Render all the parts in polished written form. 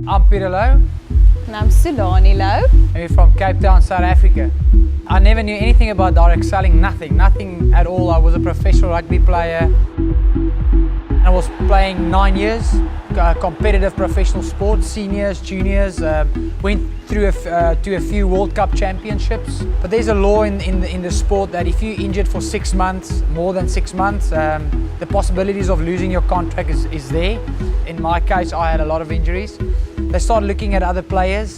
I'm Pieter Louw. And I'm Sulani, Louw. We're from Cape Town, South Africa. I never knew anything about direct selling, nothing at all. I was a professional rugby player. I was playing 9 years, competitive professional sports, seniors, juniors, went through to a few World Cup championships. But there's a law in the sport that if you're injured for 6 months, more than 6 months, the possibilities of losing your contract is there. In my case, I had a lot of injuries. They started looking at other players.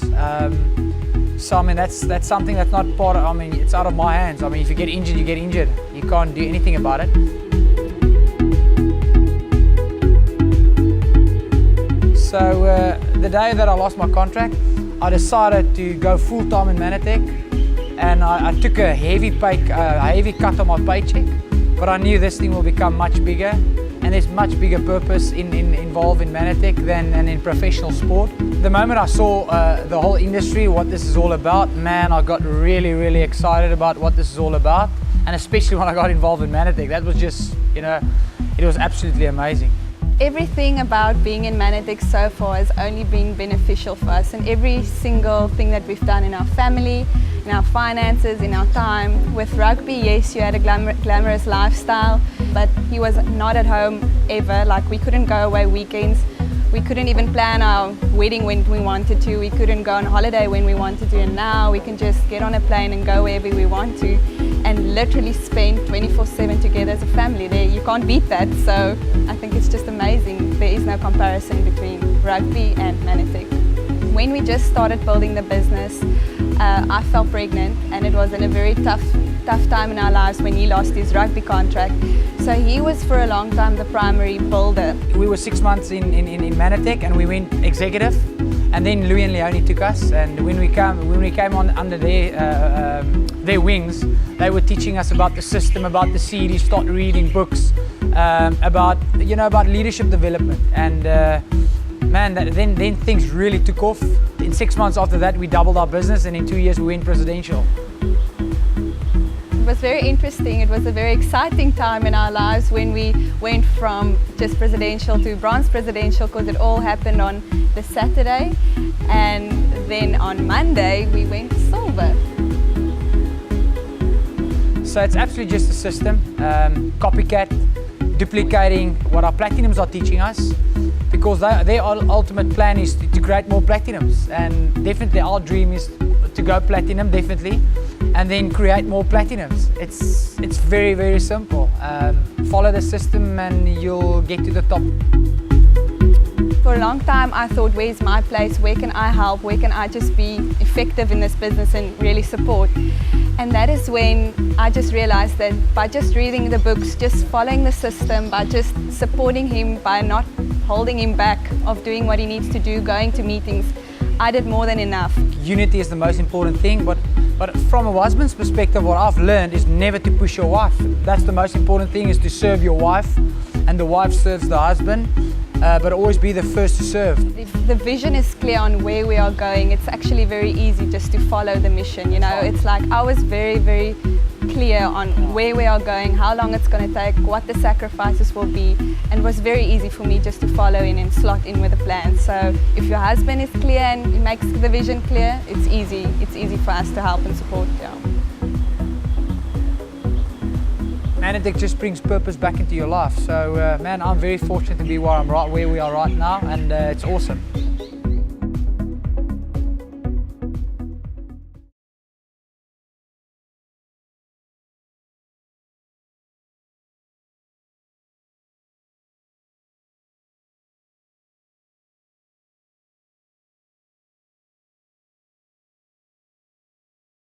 So I mean, that's something that's not part of, I mean, it's out of my hands. I mean, if you get injured, you get injured. You can't do anything about it. So the day that I lost my contract, I decided to go full-time in Mannatech, and I took a heavy cut on my paycheck, but I knew this thing will become much bigger, and there's much bigger purpose involved in Mannatech than in professional sport. The moment I saw the whole industry, what this is all about, man, I got really excited about what this is all about, and especially when I got involved in Mannatech. That was just, you know, it was absolutely amazing. Everything about being in Mannatech so far has only been beneficial for us, and every single thing that we've done in our family, in our finances, in our time. With rugby, yes, you had a glamorous lifestyle, but he was not at home ever. Like, we couldn't go away weekends. We couldn't even plan our wedding when we wanted to. We couldn't go on holiday when we wanted to, and now we can just get on a plane and go wherever we want to and literally spend 24/7 together as a family. You can't beat that, so I think it's just amazing. There is no comparison between rugby and Mannatech. When we just started building the business, I fell pregnant, and it was in a very tough time in our lives when he lost his rugby contract. So he was for a long time the primary builder. We were 6 months in Mannatech, and we went executive, and then Louw and Leonie took us. And when we came on under their wings, they were teaching us about the system, about the series, start reading books, about leadership development. And man, then things really took off. In 6 months after that, we doubled our business, and in 2 years we went presidential. It was very interesting. It was a very exciting time in our lives when we went from just presidential to bronze presidential, because it all happened on the Saturday, and then on Monday we went silver. So it's absolutely just a system, copycat, duplicating what our platinums are teaching us, because their ultimate plan is to create more platinums, and definitely our dream is to go platinum, definitely, and then create more platinums. It's very simple. Follow the system and you'll get to the top. For a long time I thought, where's my place? Where can I help? Where can I just be effective in this business and really support? And that is when I just realized that by just reading the books, just following the system, by just supporting him, by not holding him back of doing what he needs to do, going to meetings, I did more than enough. Unity is the most important thing, but from a husband's perspective, what I've learned is never to push your wife. That's the most important thing, is to serve your wife, and the wife serves the husband, but always be the first to serve. If the vision is clear on where we are going, it's actually very easy just to follow the mission. You know, it's like I was very clear on where we are going, how long it's going to take, what the sacrifices will be, and it was very easy for me just to follow in and slot in with the plan. So if your husband is clear and he makes the vision clear, it's easy for us to help and support. Yeah. Mannatech just brings purpose back into your life. So man, I'm very fortunate to be where we are right now, and it's awesome.